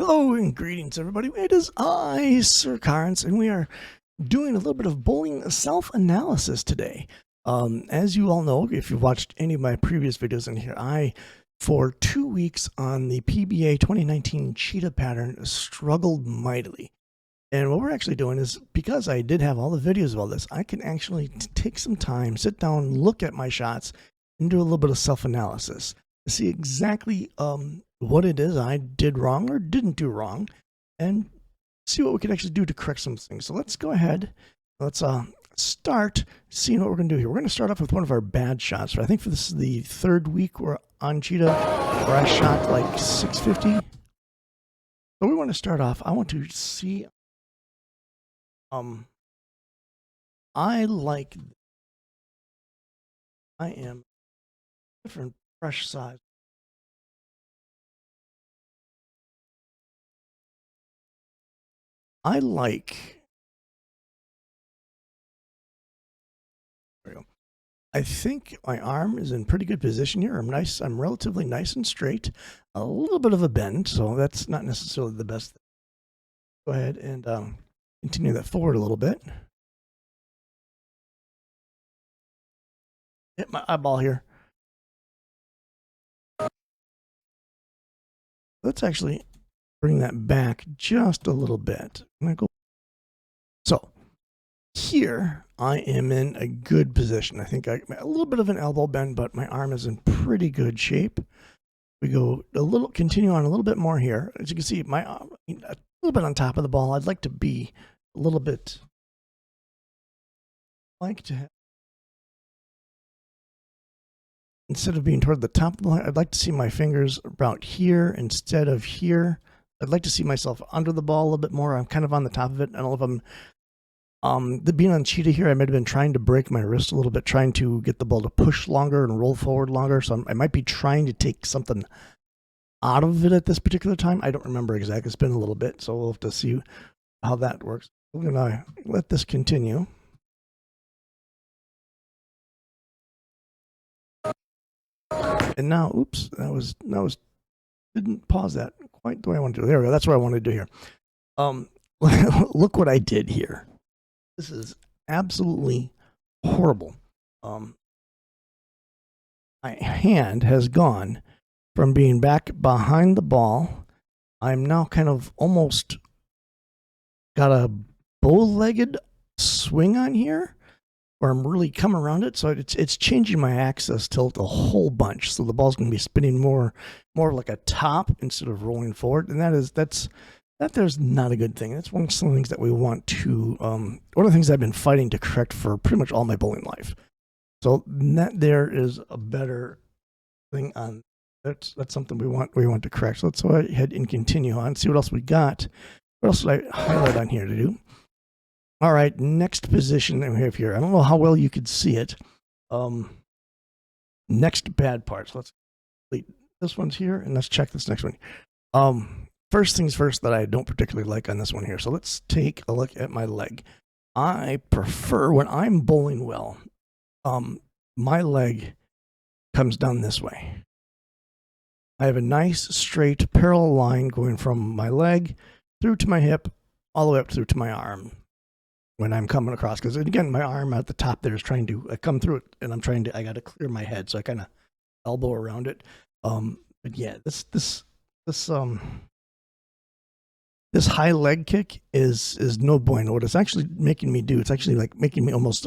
Hello and greetings, everybody. It is I, Sir Carnes, and we are doing a little bit of bowling self-analysis today. As you all know, if you've watched any of my previous videos in here, for 2 weeks on the PBA 2019 Cheetah pattern, struggled mightily. And what we're actually doing is, because I did have all the videos of all this, I can actually take some time, sit down, look at my shots, and do a little bit of self-analysis to see exactly what it is I did wrong or didn't do wrong, and see what we can actually do to correct some things. So let's go ahead. Let's start seeing what we're going to do here. We're going to start off with one of our bad shots. I think this is the third week we're on Cheetah where I shot like 650. So we want to start off. I want to see. I am different brush size. There we go. I think my arm is in pretty good position here. I'm relatively nice and straight. A little bit of a bend, so that's not necessarily the best thing. Go ahead and continue that forward a little bit. Hit my eyeball here. Let's actually bring that back just a little bit. So here I am in a good position. I think a little bit of an elbow bend, but my arm is in pretty good shape. We go continue on a little bit more here. As you can see, my arm a little bit on top of the ball. I'd like to be a little bit instead of being toward the top of the ball, I'd like to see my fingers about here instead of here. I'd like to see myself under the ball a little bit more. I'm kind of on the top of it. I don't know if I'm being on Cheetah here, I might have been trying to break my wrist a little bit, trying to get the ball to push longer and roll forward longer. So I might be trying to take something out of it at this particular time. I don't remember exactly. It's been a little bit, so we'll have to see how that works. We're gonna let this continue. And now, oops, that didn't pause that quite the way I wanted to do. There we go. That's what I wanted to do here. Look what I did here. This is absolutely horrible. My hand has gone from being back behind the ball. I'm now kind of almost got a bow-legged swing on here, where I'm really coming around it. So it's changing my axis tilt a whole bunch. So the ball's going to be spinning more like a top instead of rolling forward. And there's not a good thing. That's one of the things that we want to, one of the things I've been fighting to correct for pretty much all my bowling life. So that there is a better thing on, that's something we want to correct. So let's go ahead and continue on, see what else we got. What else did I highlight on here to do? All right, next position that we have here. I don't know how well you could see it. Next bad part. So let's delete this one's here, and let's check this next one. First things first that I don't particularly like on this one here. So let's take a look at my leg. I prefer when I'm bowling well, my leg comes down this way. I have a nice straight parallel line going from my leg through to my hip, all the way up through to my arm when I'm coming across. Because again, my arm at the top there is trying to come through it, and I got to clear my head, so I kind of elbow around it. But yeah, this high leg kick is no bueno. What it's actually making me do, it's actually like making me almost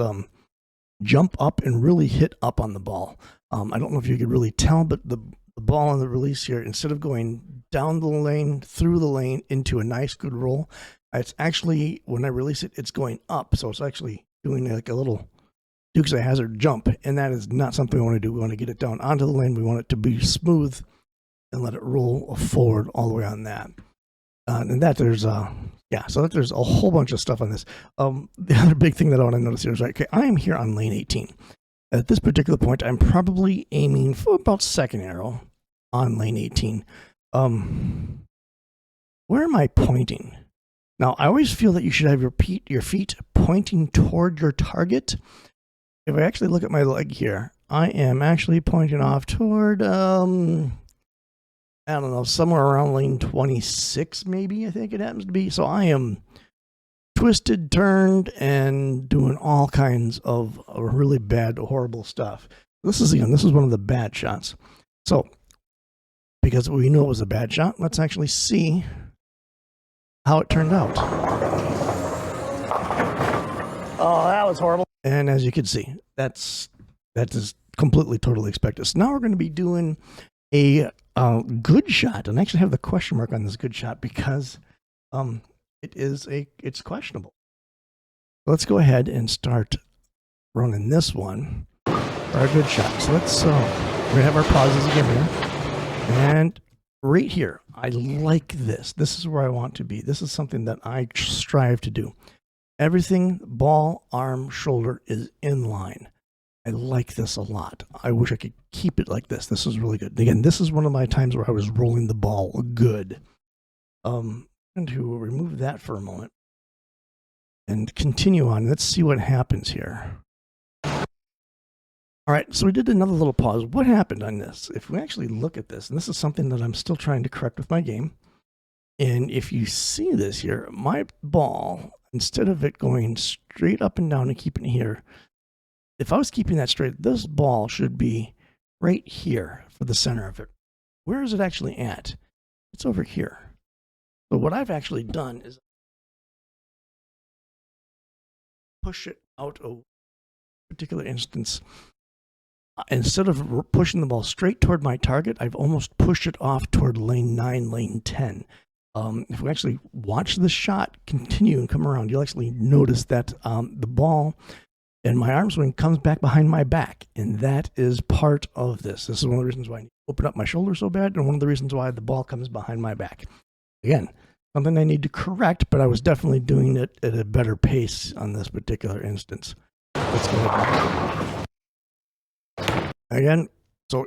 jump up and really hit up on the ball. I don't know if you could really tell, but the ball on the release here, instead of going down the lane, through the lane, into a nice good roll, it's actually, when I release it, it's going up. So it's actually doing like a little Dukes of Hazzard jump, and that is not something we want to do. We want to get it down onto the lane. We want it to be smooth and let it roll forward all the way on that. And that there's so there's a whole bunch of stuff on this. The other big thing that I want to notice here is, okay, I am here on lane 18. At this particular point, I'm probably aiming for about second arrow on lane 18. Where am I pointing? Now, I always feel that you should have your feet pointing toward your target. If I actually look at my leg here, I am actually pointing off toward I don't know, somewhere around lane 26, maybe, I think it happens to be. So I am twisted, turned, and doing all kinds of really bad, horrible stuff. This is one of the bad shots. So, because we know it was a bad shot, let's actually see how it turned out. Oh, that was horrible. And as you can see, that is completely, totally expected. So now we're going to be doing a good shot, and I actually have the question mark on this good shot because it's questionable. Let's go ahead and start running this one for our good shot. So let's we're gonna have our pauses again here, and right here, I like this. This is where I want to be. This is something that I strive to do. Everything, ball, arm, shoulder, is in line. I like this a lot. I wish I could keep it like this. This is really good. Again, this is one of my times where I was rolling the ball good. I'm going to remove that for a moment and continue on. Let's see what happens here. All right, so we did another little pause. What happened on this? If we actually look at this, and this is something that I'm still trying to correct with my game, and if you see this here, my ball, instead of it going straight up and down and keeping it here, if I was keeping that straight, this ball should be right here for the center of it. Where is it actually at? It's over here. So what I've actually done is push it out a particular instance. Instead of pushing the ball straight toward my target, I've almost pushed it off toward lane 9, lane 10. If we actually watch the shot continue and come around, you'll actually notice that the ball and my arm swing comes back behind my back, and that is part of this. This is one of the reasons why I need to open up my shoulder so bad, and one of the reasons why the ball comes behind my back. Again, something I need to correct, but I was definitely doing it at a better pace on this particular instance. Let's go ahead. Again, so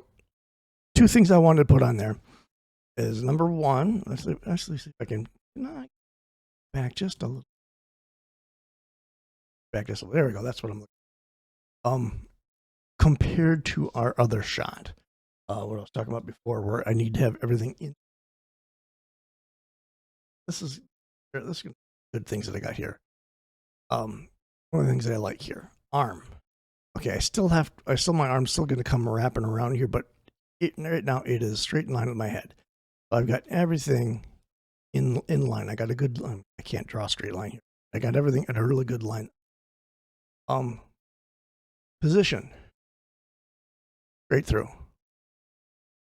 two things I wanted to put on there is number one, let's actually see if I can back just a little. Back just a little. There we go. That's what I'm looking. Compared to our other shot, what I was talking about before, where I need to have everything in. This is good things that I got here. One of the things that I like here, arm. Okay, my arm's still going to come wrapping around here, but right now it is straight in line with my head. So I've got everything in line. I got a good line. I can't draw a straight line here. I got everything at a really good line. Position. Straight through.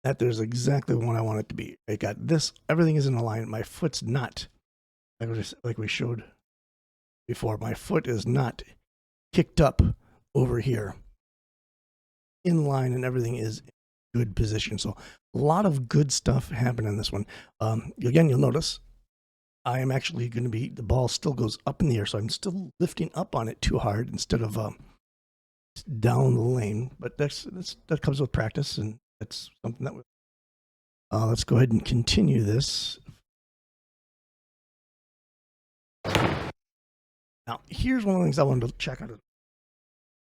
That there's exactly what I want it to be. I got this. Everything is in alignment. My foot's not, like we showed before, my foot is not kicked up over here in line, and everything is in good position. So a lot of good stuff happened in this one. Again, you'll notice I am actually going to be, the ball still goes up in the air, so I'm still lifting up on it too hard instead of down the lane. But that comes with practice, and that's something that let's go ahead and continue this. Now, here's one of the things I wanted to check out.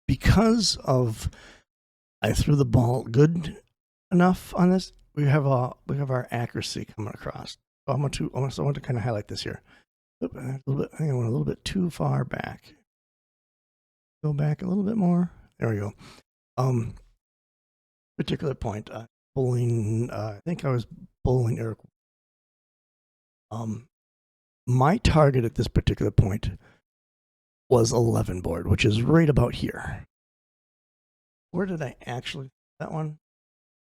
Because of I threw the ball good enough on this, we have our accuracy coming across. So I want to kind of highlight this here. Oop, a little bit, I think I went a little bit too far back. Go back a little bit more. There we go. Particular point, bowling. I think I was bowling Eric. My target at this particular point was 11 board, which is right about here. Where did I actually that one?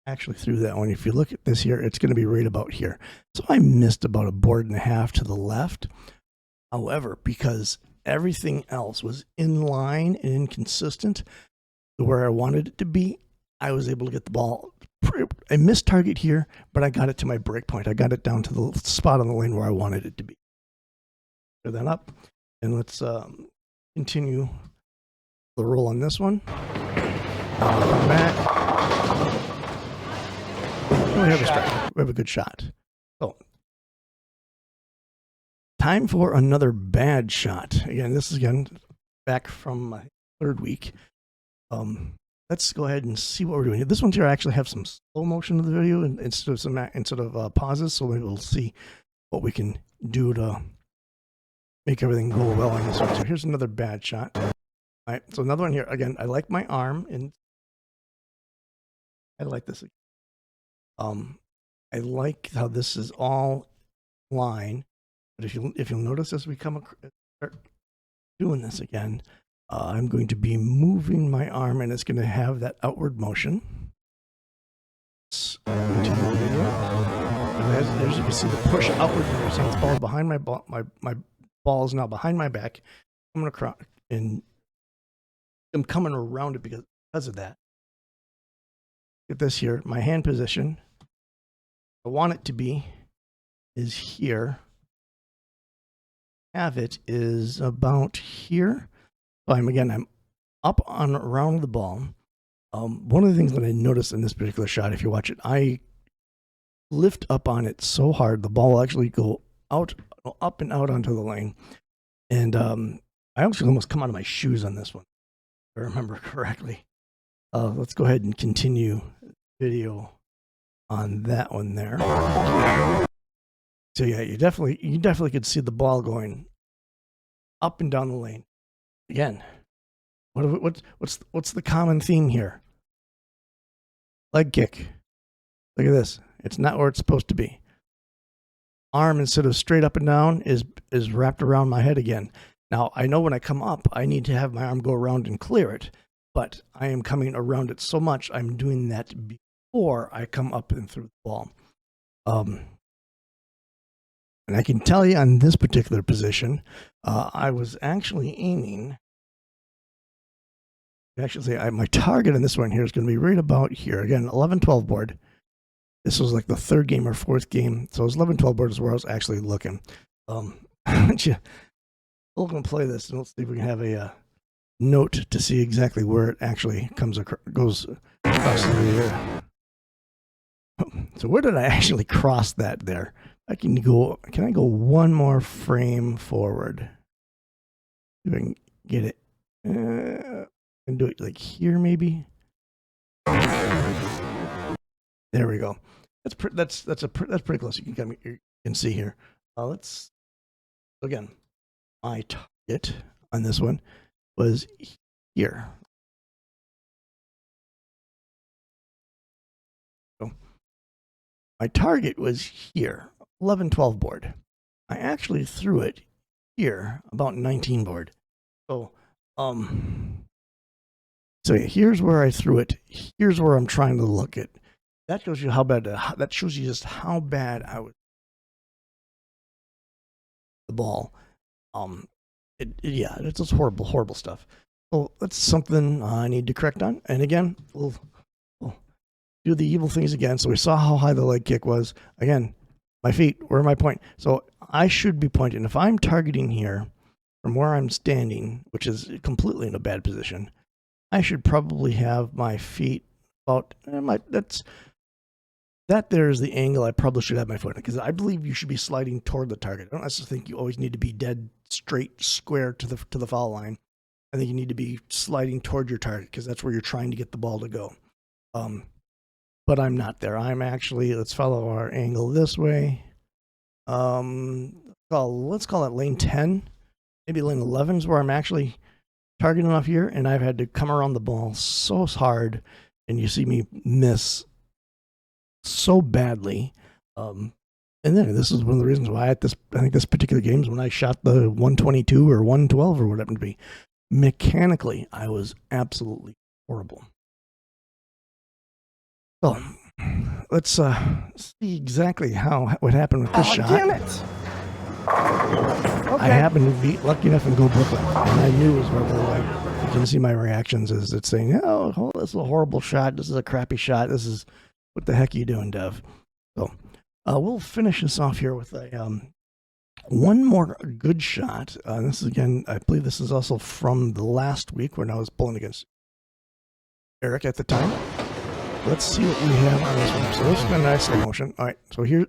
Actually threw that one. If you look at this here, it's going to be right about here. So I missed about a board and a half to the left. However, because everything else was in line and inconsistent to where I wanted it to be, I was able to get the ball. I missed target here, but I got it to my break point. I got it down to the spot on the lane where I wanted it to be. Clear that up, and let's continue the roll on this one. Come back. We have a strike. We have a good shot. So, time for another bad shot. Again, this is back from my third week. let's go ahead and see what we're doing. This one's here, I actually have some slow motion of the video instead of pauses, so maybe we'll see what we can do to make everything go well on this one. So here's another bad shot. All right, so another one here. Again, I like my arm, and I like this. I like how this is all line, but if you'll notice as we start doing this again, I'm going to be moving my arm, and it's going to have that outward motion. Continue the video. As you can see, the push outward. So it's ball behind my ball. My ball is now behind my back. I'm going to cross, and I'm coming around it because of that. Get this here. My hand position, I want it to be, is here. Have it is about here. So I'm up on around the ball. One of the things that I noticed in this particular shot, if you watch it, I lift up on it so hard the ball will actually go up and out onto the lane, and I actually almost come out of my shoes on this one, if I remember correctly. Let's go ahead and continue video on that one there. So yeah, you definitely could see the ball going up and down the lane. Again, what's the common theme here? Leg kick. Look at this. It's not where it's supposed to be. Arm, instead of straight up and down, is wrapped around my head again. Now, I know when I come up, I need to have my arm go around and clear it, but I am coming around it so much, I'm doing that before I come up and through the ball. And I can tell you on this particular position, I was actually aiming. Actually, my target on this one here is going to be right about here. Again, 11-12 board. This was like the third game or fourth game. So it was 11-12 board is where I was actually looking. We're going to play this, and let's see if we can have a note to see exactly where it actually goes across the air. So where did I actually cross that there? Can I go one more frame forward? See if I can get it. And do it like here, maybe. There we go. That's pretty close. You can see here. Let's again. My target on this one was here. So my target was here, 11-12 board. I actually threw it here, about 19 board. So so yeah, here's where I threw it. Here's where I'm trying to look at. That shows you how bad. That shows you just how bad I was. The ball. Yeah, it's just horrible stuff. Well, that's something I need to correct on. And again, we'll do the evil things again. So we saw how high the leg kick was. Again, my feet, where am I pointing? So I should be pointing. If I'm targeting here from where I'm standing, which is completely in a bad position, I should probably have my feet about, that there is the angle I probably should have my foot in, because I believe you should be sliding toward the target. I don't necessarily think you always need to be dead straight, square to the foul line. I think you need to be sliding toward your target, because that's where you're trying to get the ball to go. But I'm not there. I'm actually, let's follow our angle this way. Let's call it lane 10. Maybe lane 11 is where I'm actually targeting off here, and I've had to come around the ball so hard, and you see me miss so badly. And then this is one of the reasons why I think this particular game is when I shot the 122 or 112 or whatever it be. Mechanically, I was absolutely horrible. So let's see exactly what happened with this shot. Damn it! Okay. I happened to be lucky enough and go Brooklyn, and I knew it was probably like, you can see my reactions as it's saying, "Oh, this is a horrible shot. This is a crappy shot. This is what the heck are you doing, Dev?" So we'll finish this off here with a one more good shot. This is again, I believe this is also from the last week when I was pulling against Eric at the time. Let's see what we have on this one. So this is a nice slow motion. All right, so here's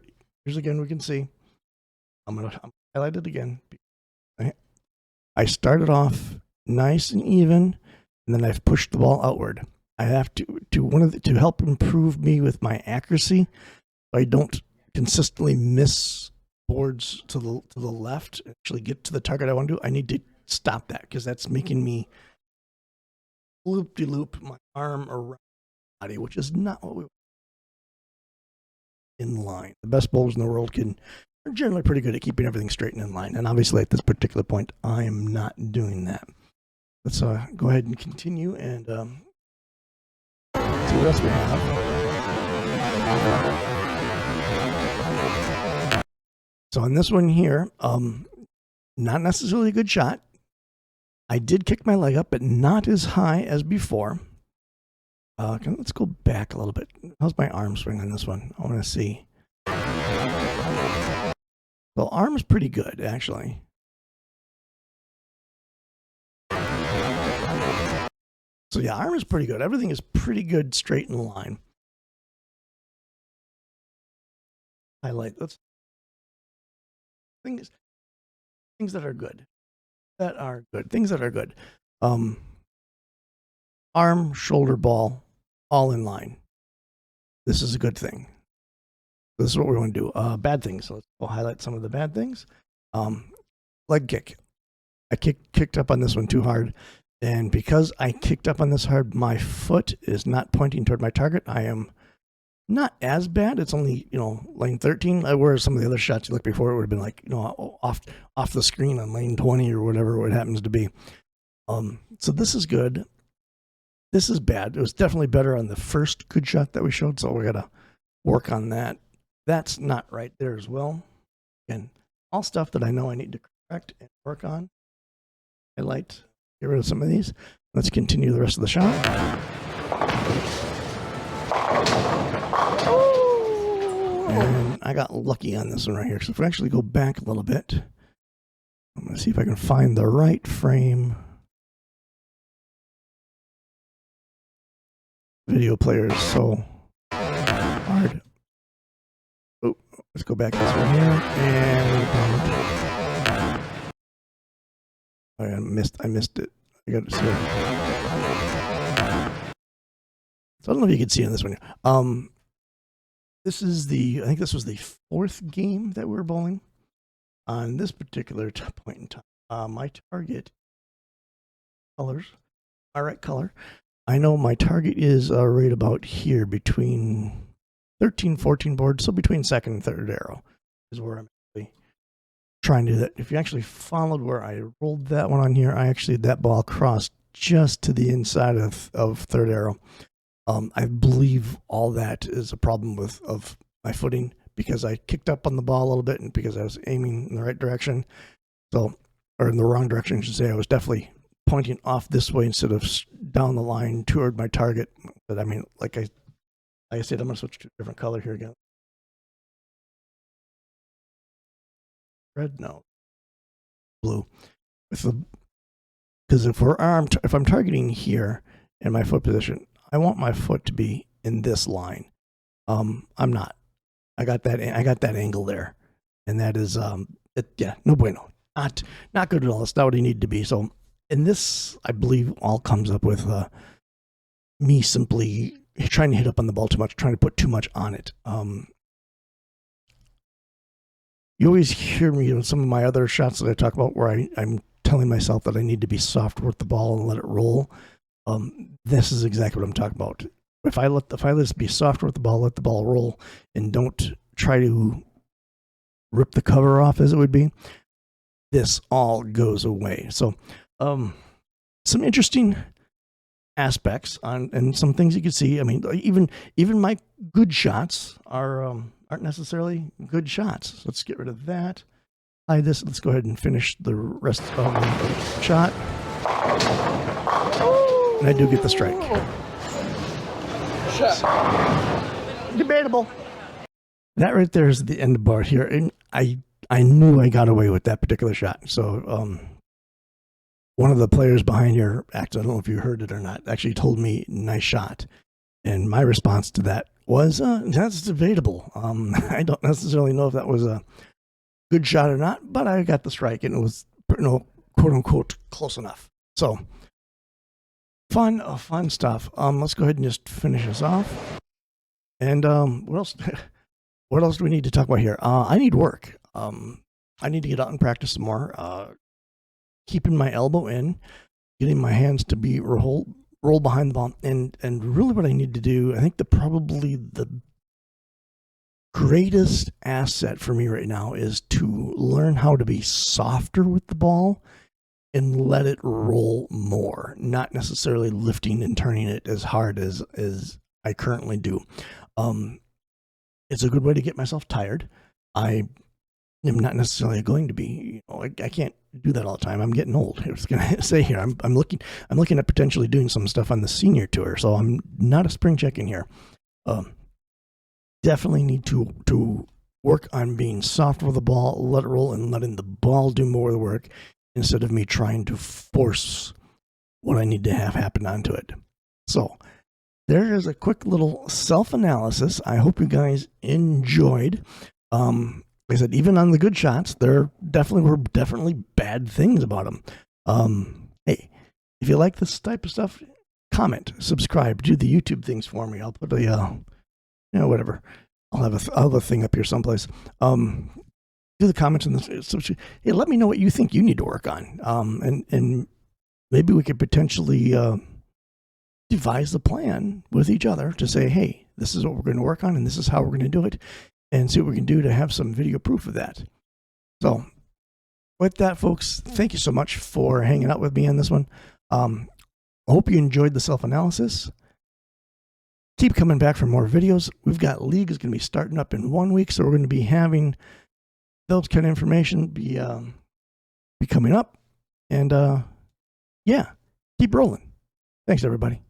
again, we can see. I'm gonna highlight it again. I started off nice and even, and then I've pushed the ball outward. I have to help improve me with my accuracy. I don't consistently miss boards to the left, actually get to the target I want to do. I need to stop that because that's making me loop my arm around the body, which is not what we want in line. The best bowlers in the world are generally pretty good at keeping everything straight and in line. And obviously at this particular point, I am not doing that. Let's go ahead and continue and see what else we have. So on this one here, not necessarily a good shot. I did kick my leg up, but not as high as before. Let's go back a little bit. How's my arm swing on this one? I want to see. Well, arm's pretty good, actually. So yeah, arm is pretty good. Everything is pretty good, straight in line. Highlight. Let's things that are good. Things that are good. Arm, shoulder, ball, all in line. This is a good thing. This is what we want to do. Bad things. So let's go highlight some of the bad things. Leg kick. I kicked up on this one too hard. And because I kicked up on this hard, my foot is not pointing toward my target. I am not as bad. It's only, lane 13. Whereas some of the other shots you looked before, it would have been like, off the screen on lane 20 or whatever it happens to be. So this is good. This is bad. It was definitely better on the first good shot that we showed. So we got to work on that. That's not right there as well. Again, all stuff that I know I need to correct and work on. Highlight. Get rid of some of these. Let's continue the rest of the shot. And I got lucky on this one right here. So if we actually go back a little bit, I'm going to see if I can find the right frame. Video player is so hard. Oh, let's go back this one here. And I missed it. I got to see it. So I don't know if you can see on this one. I think this was the fourth game that we were bowling. On this particular point in time, my target colors, my right color. I know my target is right about here between 13, 14 boards. So between second and third arrow is where I'm actually trying to do that. If you actually followed where I rolled that one on here, that ball crossed just to the inside of third arrow. I believe all that is a problem of my footing because I kicked up on the ball a little bit and because I was aiming in the right direction. So, or in the wrong direction, I should say. I was definitely pointing off this way instead of down the line toward my target. But I mean, like I said, I'm going to switch to a different color here again. Red, no. Blue. Because if I'm targeting here in my foot position, I want my foot to be in this line. I'm not. I got that angle there, and that is no bueno. Not good at all. It's not what he needed to be. So, and this, I believe, all comes up with me simply trying to hit up on the ball too much, trying to put too much on it. You always hear me in some of my other shots that I talk about where I'm telling myself that I need to be soft with the ball and let it roll. This is exactly what I'm talking about. If I just be soft with the ball, let the ball roll, and don't try to rip the cover off, as it would be, this all goes away. So, some interesting aspects and some things you can see. I mean, even my good shots aren't necessarily good shots. So let's get rid of that. Hide this. Let's go ahead and finish the rest of the shot. And I do get the strike. Debatable. That right there is the end bar here. And I knew I got away with that particular shot. So one of the players behind here, I don't know if you heard it or not, actually told me, nice shot. And my response to that was, that's debatable. I don't necessarily know if that was a good shot or not, but I got the strike and it was, quote unquote, close enough. So fun stuff. Let's go ahead and just finish this off. And what else? What else do we need to talk about here? I need work. I need to get out and practice some more. Keeping my elbow in, getting my hands to be roll behind the ball, and really what I need to do, I think probably the greatest asset for me right now is to learn how to be softer with the ball and let it roll more, not necessarily lifting and turning it as hard as I currently do. It's a good way to get myself tired. I am not necessarily going to be, I can't do that all the time. I'm getting old. I was going to say here, I'm looking at potentially doing some stuff on the senior tour, so I'm not a spring chicken here. Definitely need to work on being soft with the ball, let it roll, and letting the ball do more of the work instead of me trying to force what I need to have happen onto it. So there is a quick little self-analysis. I hope you guys enjoyed. Like I said, even on the good shots, there were definitely bad things about them. Hey, if you like this type of stuff, comment, subscribe, do the YouTube things for me. I'll put whatever. I'll have a thing up here someplace. Do the comments in the. Hey, let me know what you think you need to work on. And maybe we could potentially devise a plan with each other to say, hey, this is what we're going to work on, and this is how we're going to do it, and see what we can do to have some video proof of that. So, with that, folks, thank you so much for hanging out with me on this one. I hope you enjoyed the self-analysis. Keep coming back for more videos. We've got leagues going to be starting up in 1 week, so we're going to be having those kind of information be coming up. And yeah, keep rolling. Thanks, everybody.